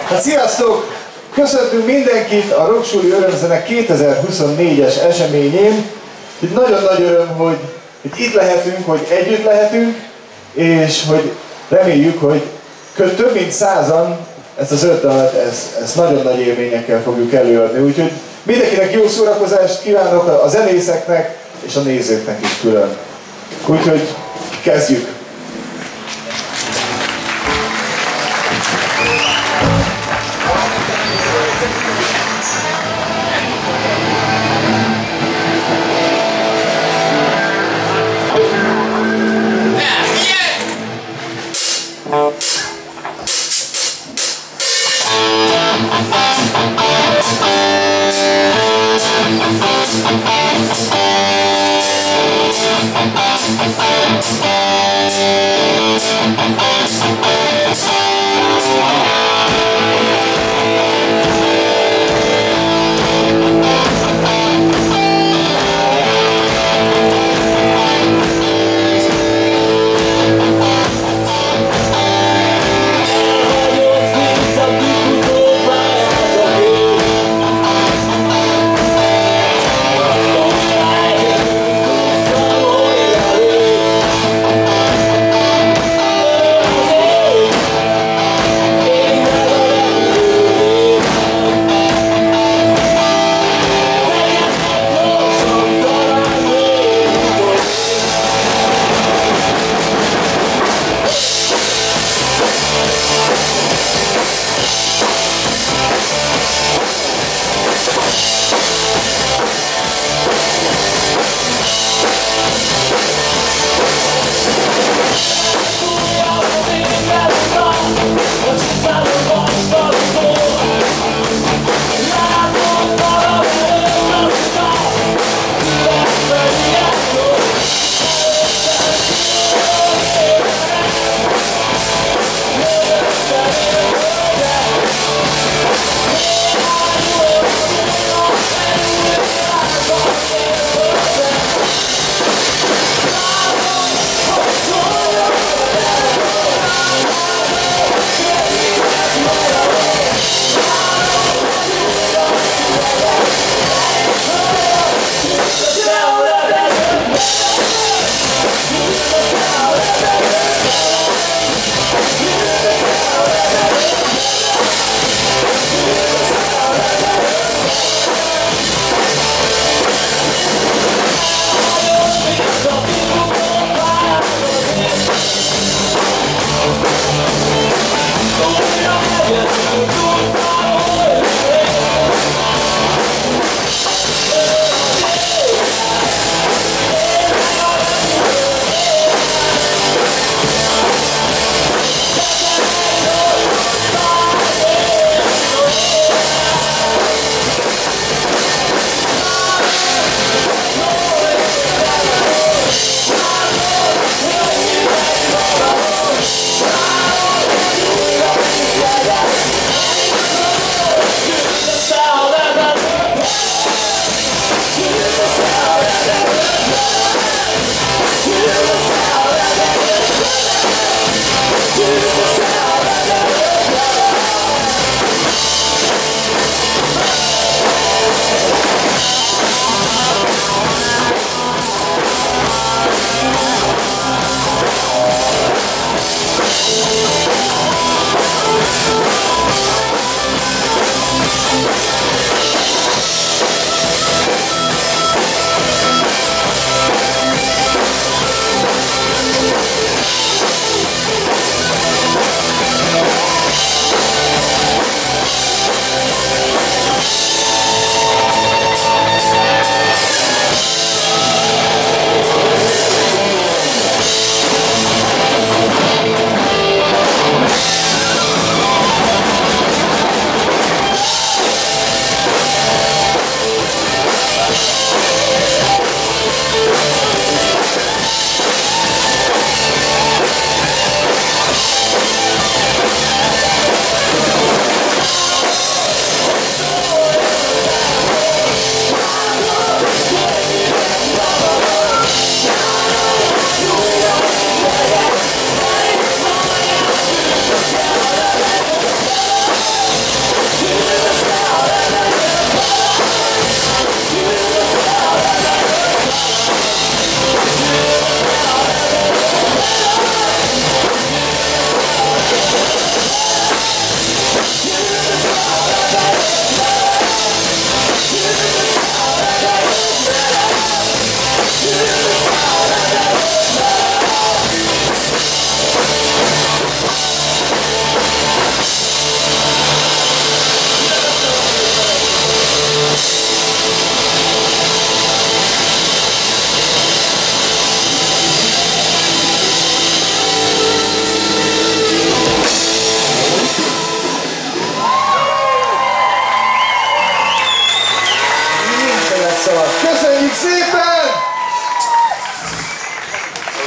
Hát sziasztok! Köszöntünk mindenkit a Rocksuli Örömzene 2024-es eseményén. Nagyon nagy öröm, hogy itt lehetünk, hogy együtt lehetünk, és hogy reméljük, hogy több mint 100-an ezt az 5 dalat, ezt nagyon nagy élményekkel fogjuk előadni. Úgyhogy mindenkinek jó szórakozást kívánok, a zenészeknek és a nézőknek is külön. Úgyhogy kezdjük!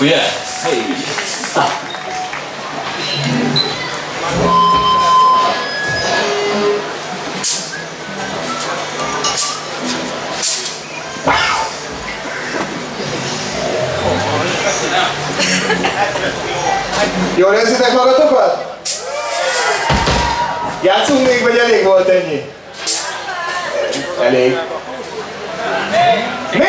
Ugye? Hey. Jól érzitek magatokat? Játszunk még, vagy elég volt ennyi? Elég. Még!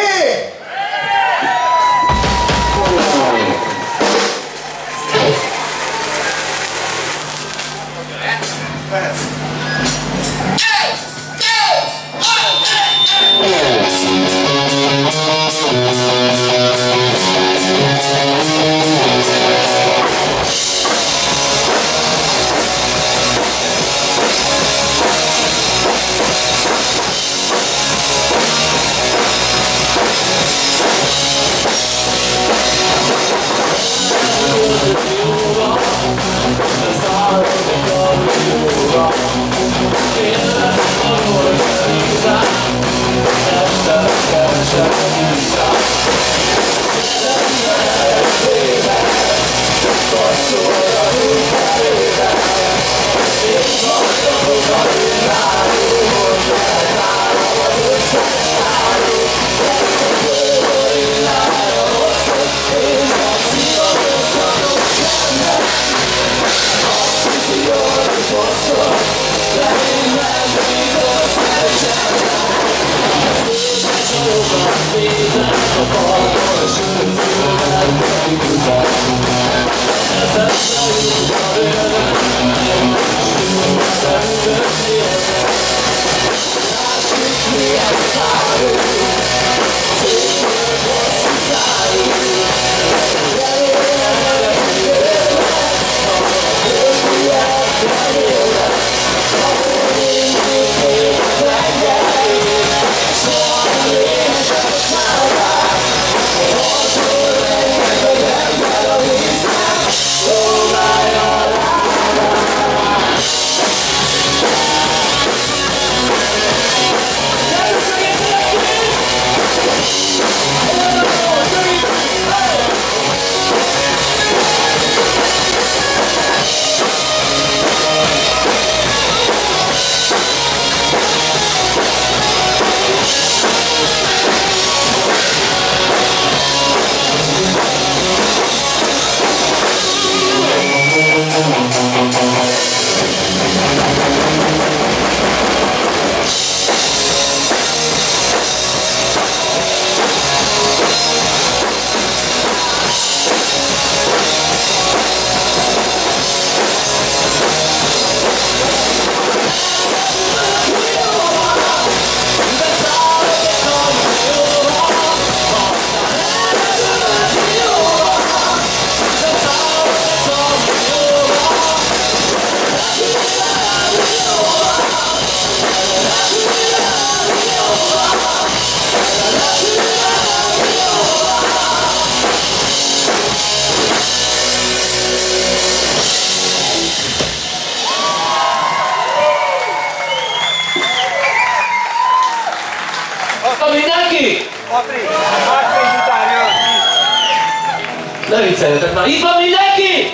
Ne vicceljetek már, itt van mindenki?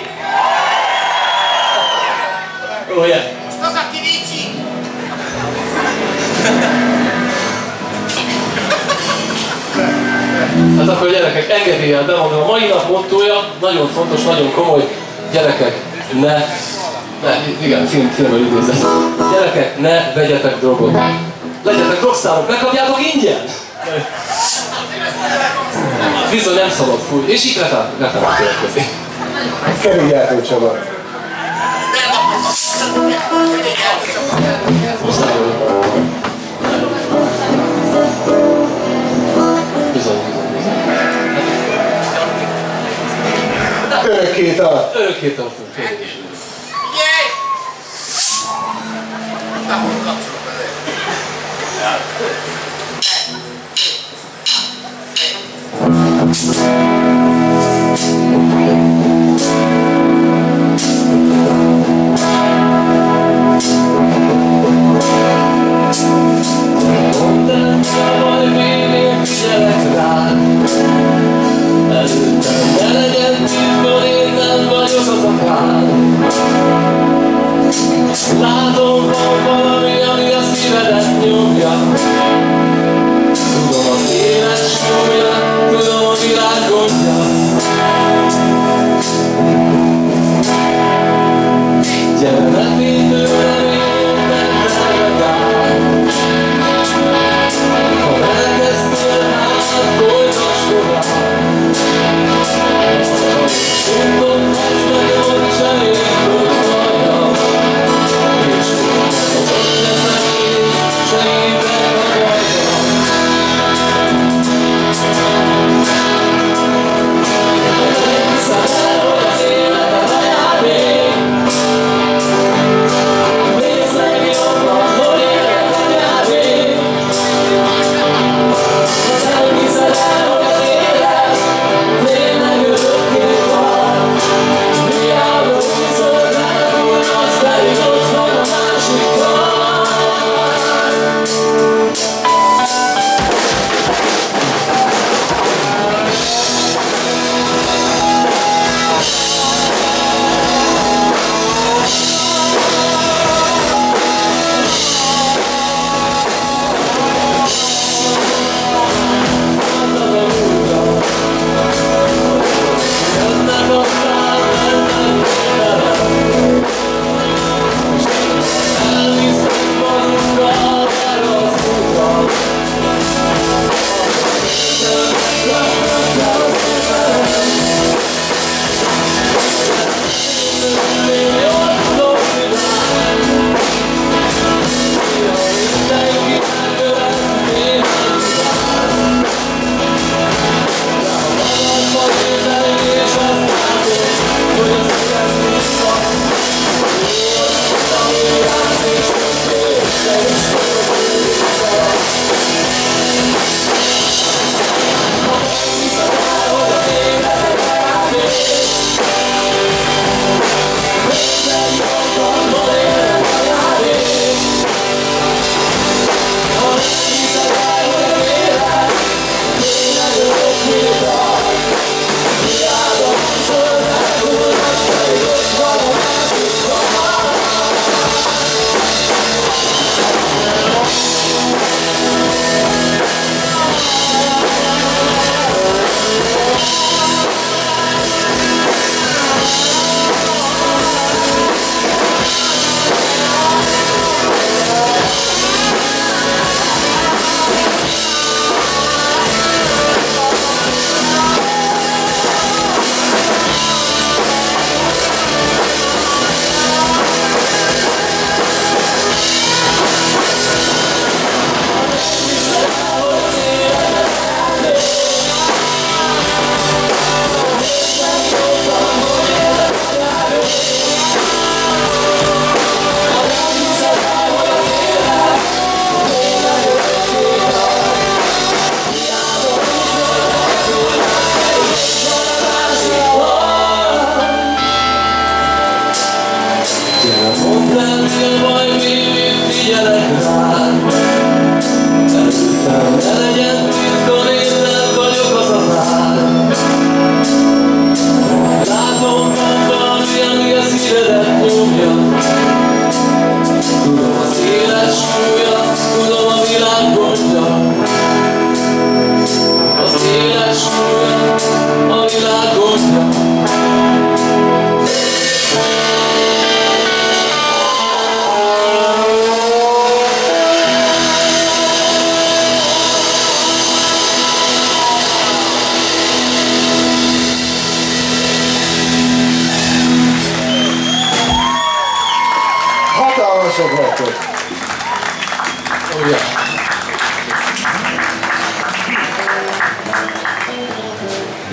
Ó, yeah. Most az, aki nincs. Hát akkor gyerekek, engedéllyel bemondom, a mai nap mottója nagyon fontos, nagyon komoly. Gyerekek, igen, filmből idézett. Gyerekek, ne vegyetek drogot. Legyetek rockstárok, megkapjátok ingyen! Bizony nem szabad fújni, és itt retán következik. Kerüljátó Csaba. Bizony. Örökké tart. Örökké tartunk. Előttem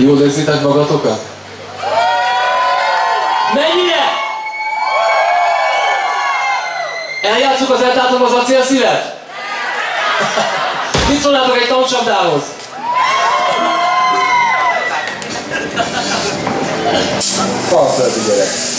Jól érzitek magatokat? Mennyire? Eljátszuk az eltátom az acélszívet? Mit szólnátok egy tankcsapdához? Falföldi gyerek.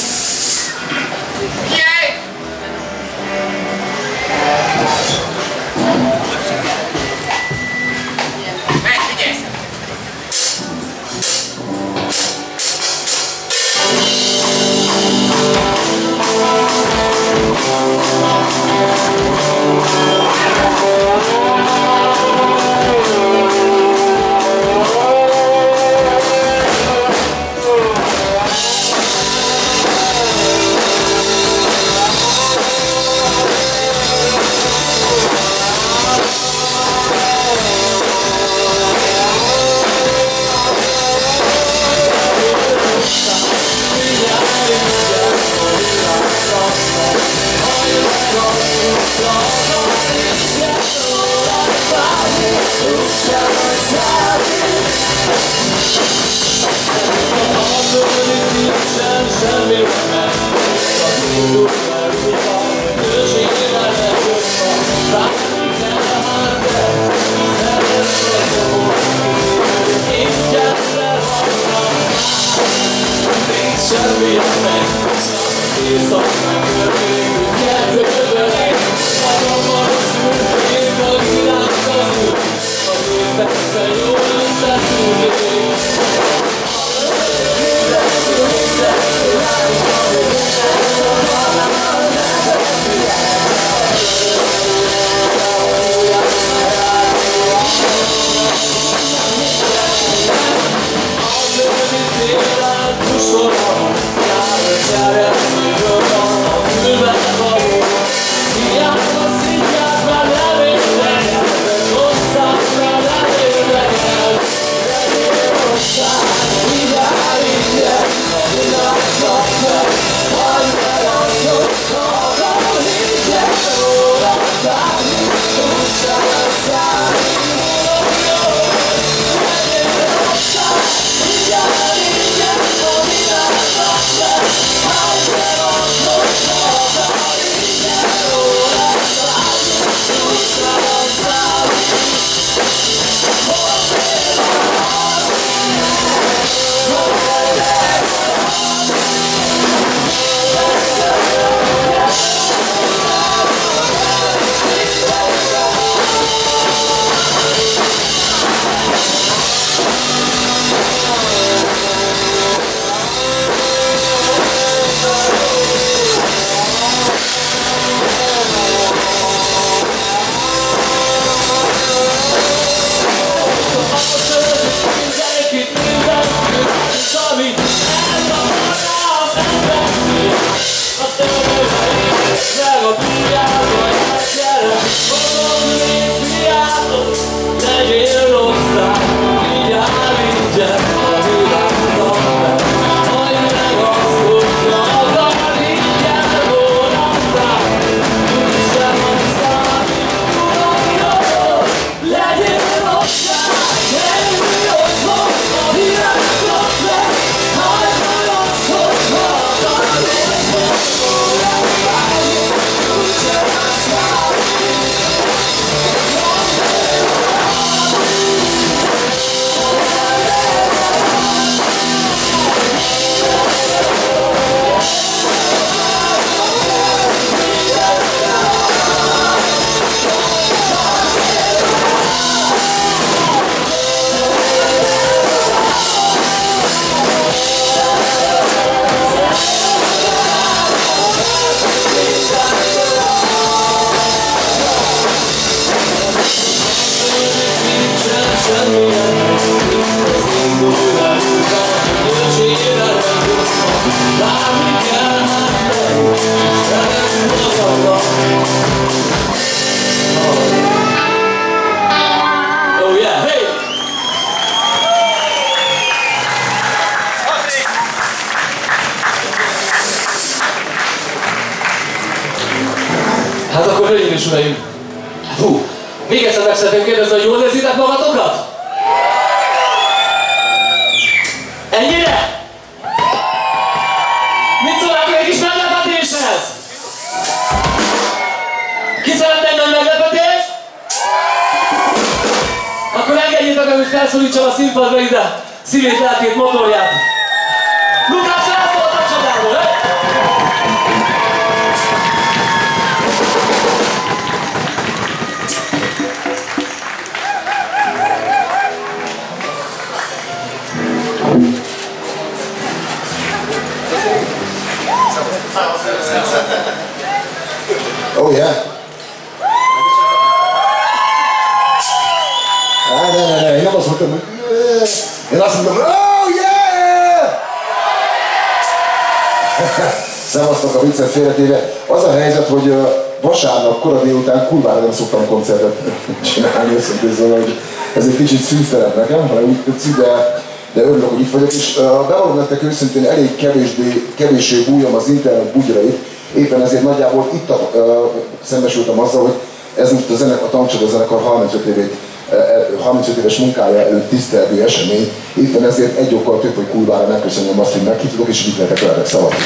Hát akkor hölgyeim és uraim, fú, még egyszer meg szeretném kérdezni, hogy jól érzitek magatokat? Ennyire? Mit szólnak egy kis meglepetéshez? Ki szeretne egy nagy meglepetést? Akkor engedjétek meg, hogy felszólítsam a színpadra ide szívét, lelkét, motorját. Lukács László a csatából, eh? Oh yeah. Ne, én nem azt mondtam, hogy én azt mondtam, oh yeah! Szevasztok a viccet félretéve. Az a helyzet, hogy vasárnap kora délután kurvára nem szoktam koncertet csinálni, szóval, hogy ez egy kicsit szűztelen nekem, hanem úgy tetszik, de örülök, hogy itt vagyok, és bevallom nektek őszintén elég kevéssé bújom az internet bugyrait, éppen ezért nagyjából itt szembesültem azzal, hogy ez most a Tankcsoda zenekar 35 éves munkája előtt tisztelgő esemény, éppen ezért egy okkal több, hogy kurvára megköszönöm azt, hogy meghívtok, és itt lehetek veletek, szabad is.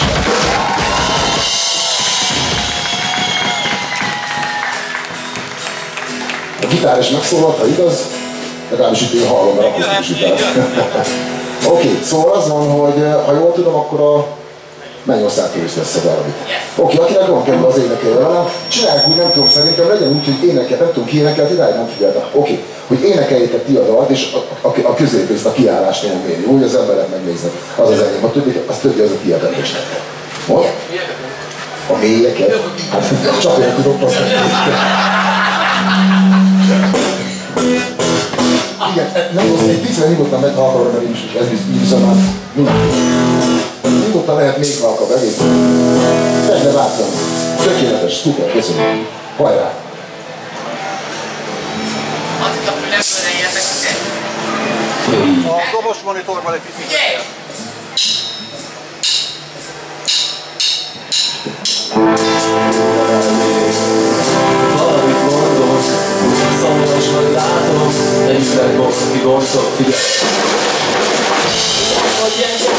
A gitár is megszólalt, ha igaz, legalábbis itt én hallom, mert akusztikus gitár. Oké, szóval az van, hogy ha jól tudom, akkor a Mennyország Tourist lesz a darabig. Oké, akinek van kedve az énekelje velem, csinálják úgy, nem tudom, szerintem legyen úgy, hogy énekel, nem tudom ki énekelt, idáig nem figyeltem. Oké, hogy énekeljétek ti a dalt, és a középészt, a kiállást nyomom én, jó, hogy az emberek megnéznek. Az az enyém, a többi az a tiédetés. Most? A mélyeket? Hát csak olyan tudok paszni. Igen, nem tudom, egy picit nyugodtan meghallgatom, mert én is, ez viszont már nyugodtan lehet még halkabb egész. Egyre láttam. Tökéletes, szuper, köszönöm. Hajrá! Addig a fülemből értek ide. A dobos monitorban egy picit. Figyelj! Valamit mondok, szomjas vagy látom, de ismerek ki gondok, figyelj! Hogy gyenge,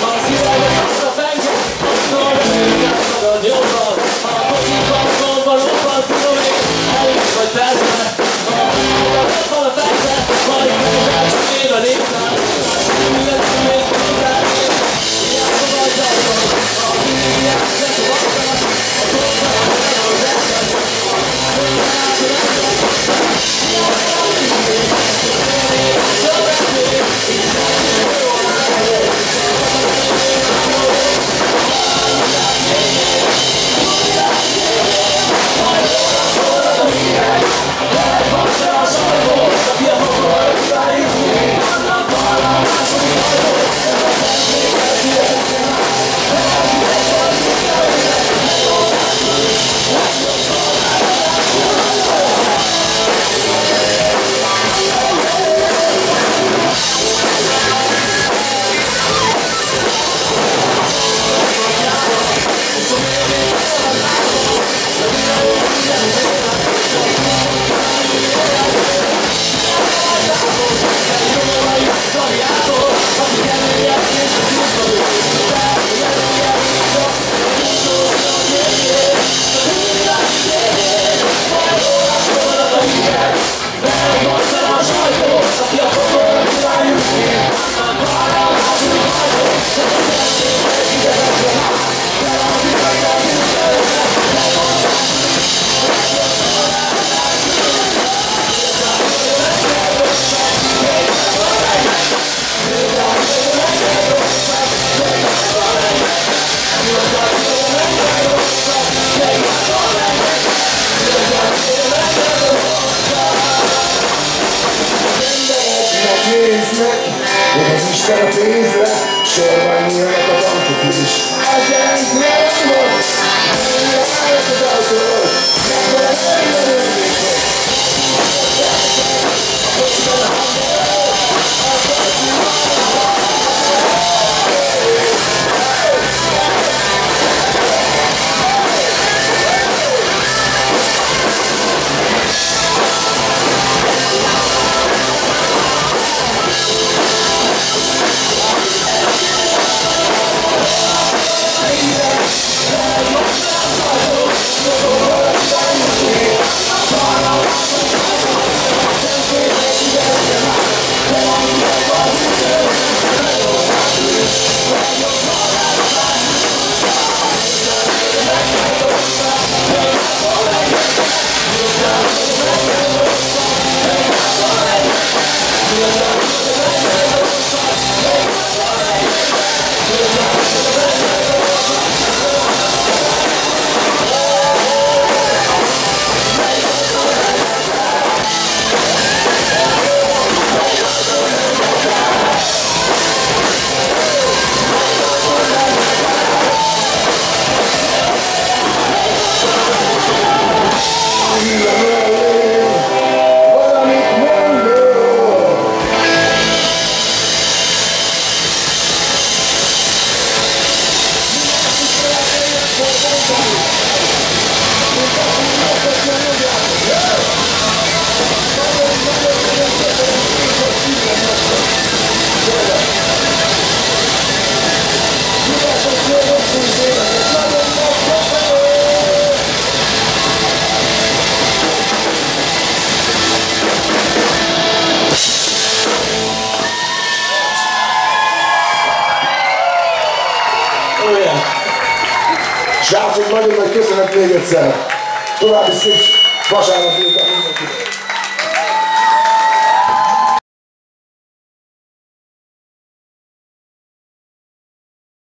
ha szívem az azra fenge, akkor remélem magad jobban. Ha a kocsikban gondban robban, tudom én, elég vagy persze. Ha a kocsikban ott van a persze, majd megvel csak én a nézzel. Minden még hozzám én, hiába vagy dalban. Ha mindig jelzett a vakban, a dolgban nem az eszem. Isten a pénzre, sorban nyílnak a bankok is. Egyenlít nem volt, nem állok az autóról, nem volt ellenőrzések. A kocsban a hangjával, a kocsban Srácok, nagyon nagy köszönet még egyszer. További szép vasárnap délután mindenkinek.